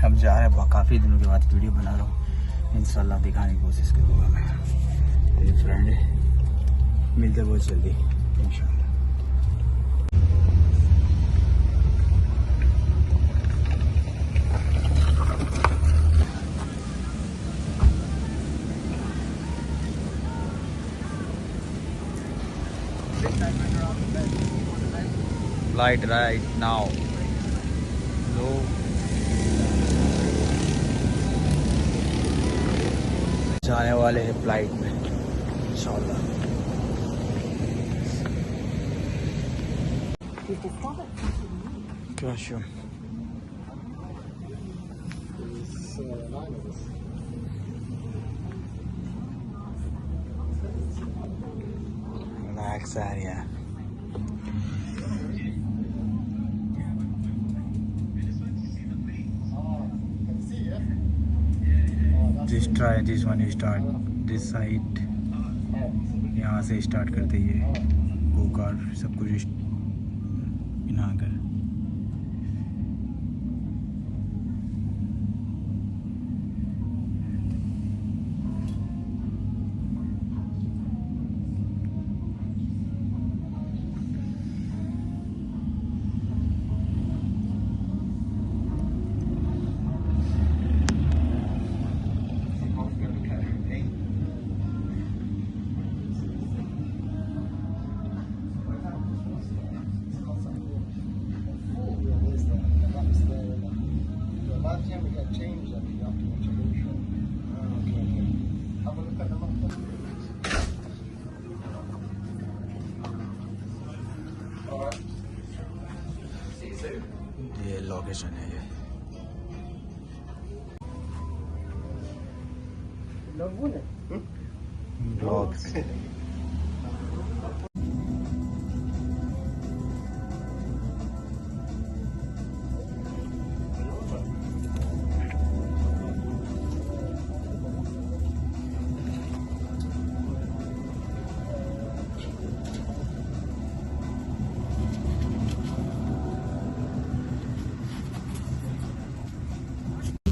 अब जा रहे हैं, काफ़ी दिनों के बाद वीडियो बना रहा हूँ, इंशाल्लाह दिखाने की कोशिश करूँगा मैं। ये फ्रेंड है, मिलते बहुत जल्दी इंशाल्लाह। Flight right now. Low. जाने वाले हैं फ्लाइट में इंशाल्लाह। क्या show? Relax area. Just try this one. Start this side. यहाँ से स्टार्ट करते ही गो कार सब कुछ यहाँ कर। ये लोकेशन है ये। Blogs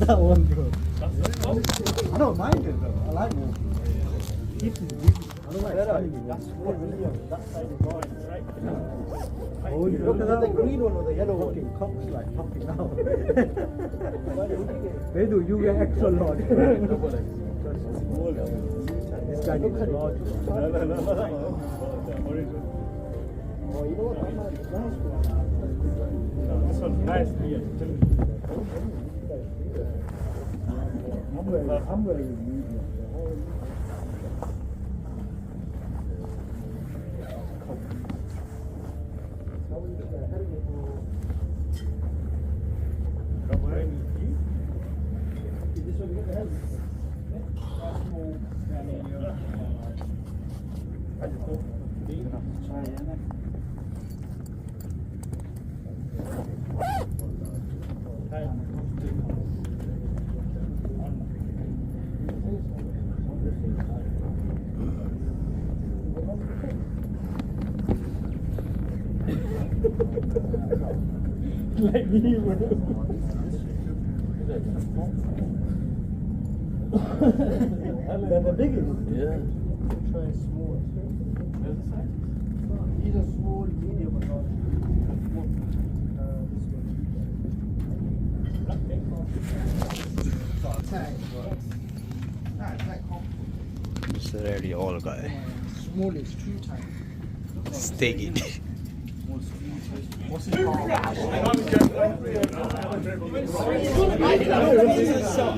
That one, bro. I don't mind it though. I like it. Keeps it busy. I don't like standing. That's what that side is going, right? Oh, look at that, the green one or the yellow one. Fucking cocks like popping out. Where do you get extra large? This guy looks large. Oh, you know what? I'm like, nice one. This one's nice. I'm wearing a medium. Like me, bro. They're the biggest. Yeah. Try small. These are small, medium, and large. It's already all guy. Small is too tight. Steak it. What's it called?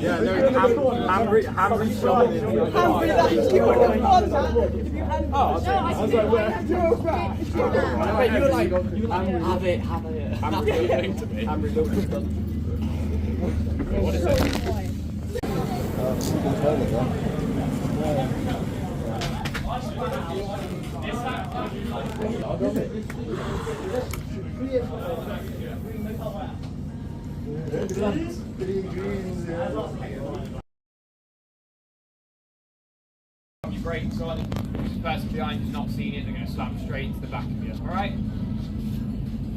Yeah, they're Hamry shot. You were like, have it. Hamry to me. What is it? Your brakes on, the person behind you's not seen it, they're going to slam straight into the back of you, alright?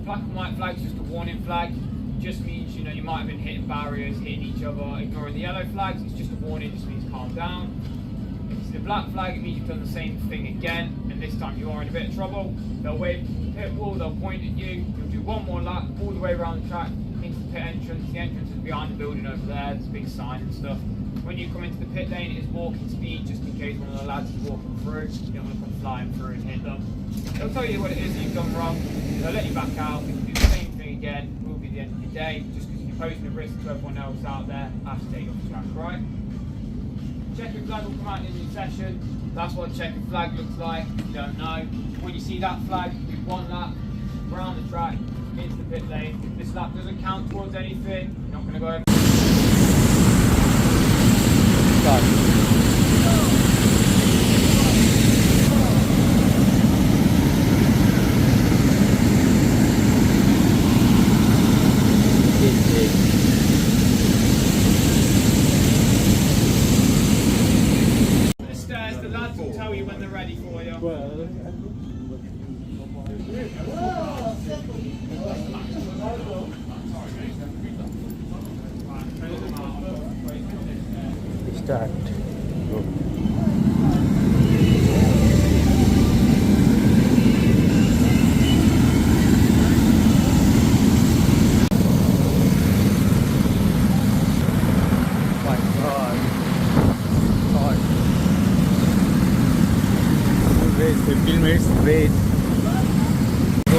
Black and white flag's just a warning flag. just means, you know, you might have been hitting barriers, hitting each other, ignoring the yellow flags. It's just a warning, just means calm down. If it's the black flag, it means you've done the same thing again, and this time you are in a bit of trouble. They'll wave from the pit wall, they'll point at you, you'll do one more lap all the way around the track into the pit entrance. The entrance is behind the building over there, there's a big sign and stuff. When you come into the pit lane, it is walking speed, just in case one of the lads is walking through. You don't want to come flying through and hit them. They'll tell you what it is that you've done wrong, they'll let you back out, if you do the same thing again, it will be the end of the day, just because you're posing a risk to everyone else out there, have to take off the track, right? Checkered flag will come out in the session. That's what a checkered flag looks like. If you don't know, when you see that flag, do one lap around the track into the pit lane. This lap doesn't count towards anything. You're not going to go over. The stairs, the lads will tell you when they're ready for you. Start. Wait, 15 minutes wait. So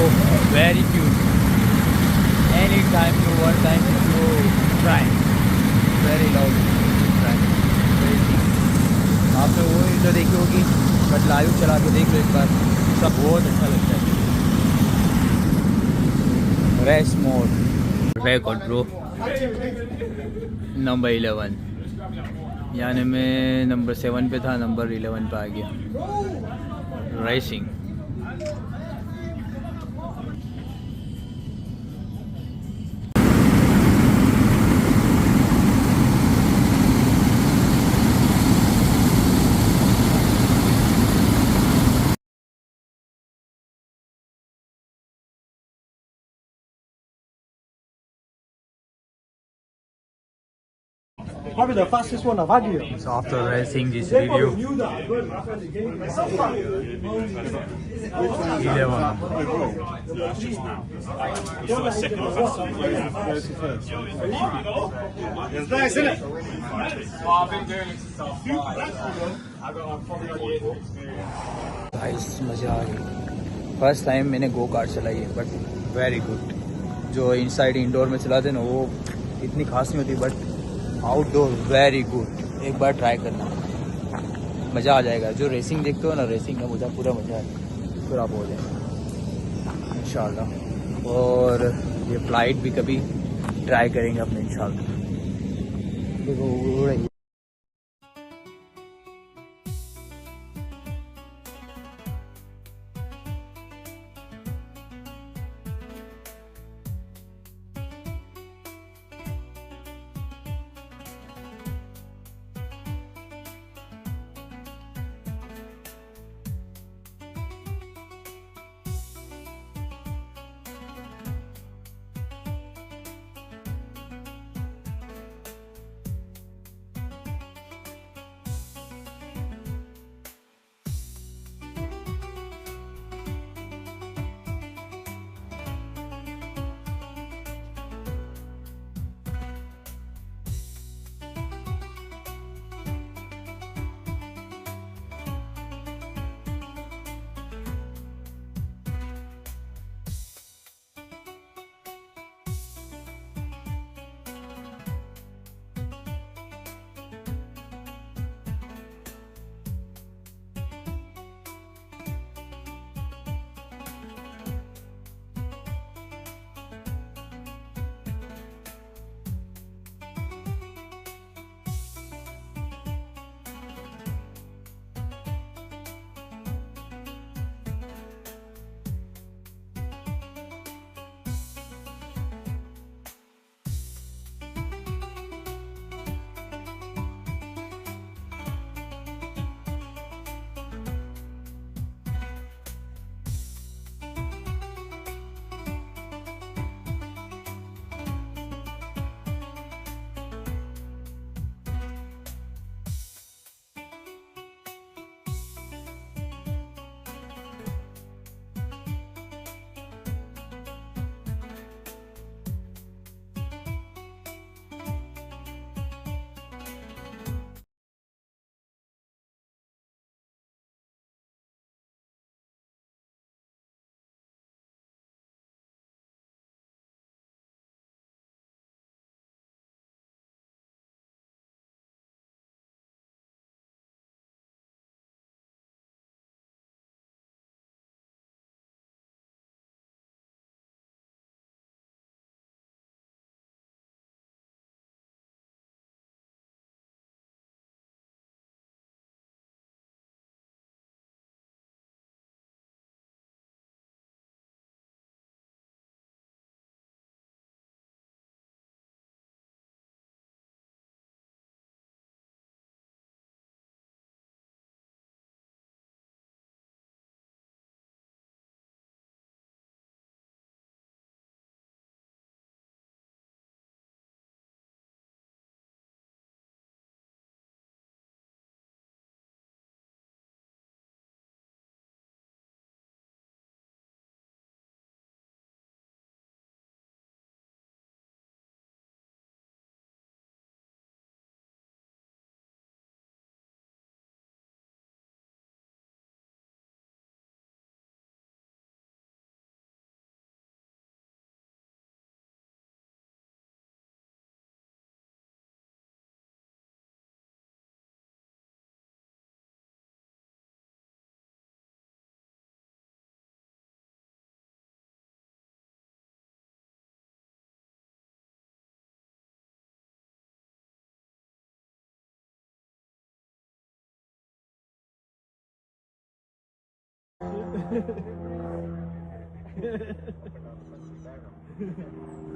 very cute. Anytime you want time to try. Very lovely. आपने वो inter देखी होगी but live चला के देख लो एक बार, सब बहुत अच्छा लगता है. Race mode record bro number 11, यानी मैं नंबर 7 पे था, नंबर 11 पे आ गया. Racing Probably the fastest one I've had here. So after racing this video, 11. It's nice, isn't it? Well, I've been doing it since I was 5. I've probably got years of experience. Guys मज़ा आ गई. First time मैंने go kart चलाई है but very good. जो inside indoor में चलाते ना वो इतनी खास नहीं होती, बट आउटडोर वेरी गुड. एक बार ट्राई करना, मज़ा आ जाएगा. जो रेसिंग देखते हो ना, रेसिंग में मुझे पूरा मज़ा है, पूरा हो जाएगा इंशाल्लाह. और ये फ्लाइट भी कभी ट्राई करेंगे अपने इंशाल्लाह. देखो उड़ रही है.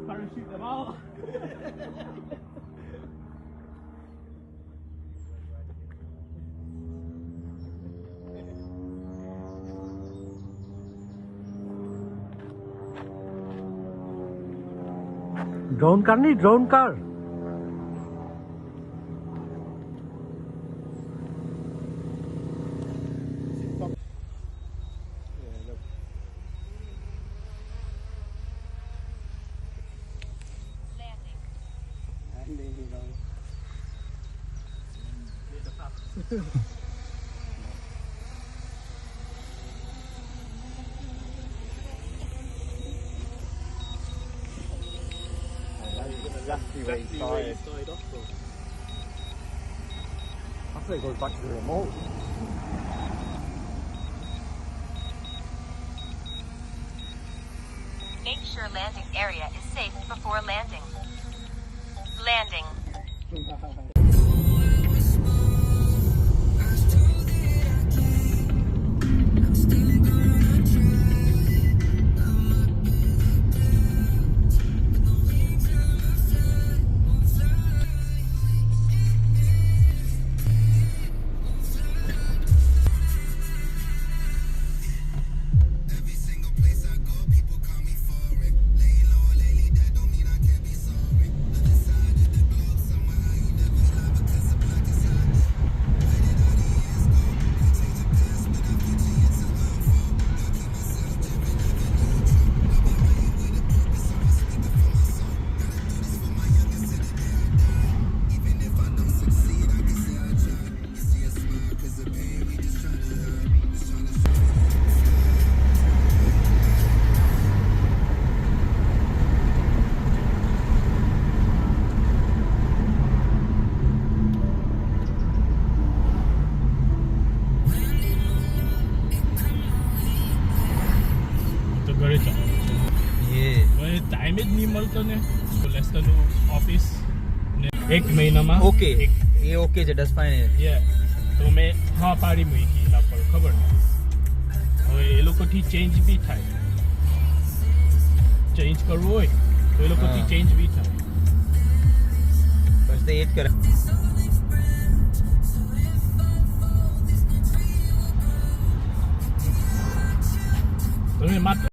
Parachute them out. Drone car नहीं, drone car. Exactly where you started off from. I think it goes back to the remote. Make sure landing area is safe before landing. Landing. Time જ નહીં મળતો ને તો લેસ્ટરનું office ને એક મહિનામાં okay એ okay છે ડસ ફાઇન તો મેં હા પાડી મૂકી એના પર ખબર ને હવે એ લોકોથી ચેન્જ બી થાય ચેન્જ કરવું હોય તો એ લોકોથી ચેન્જ બી થાય બસ તે એ જ કરે તમે માત્ર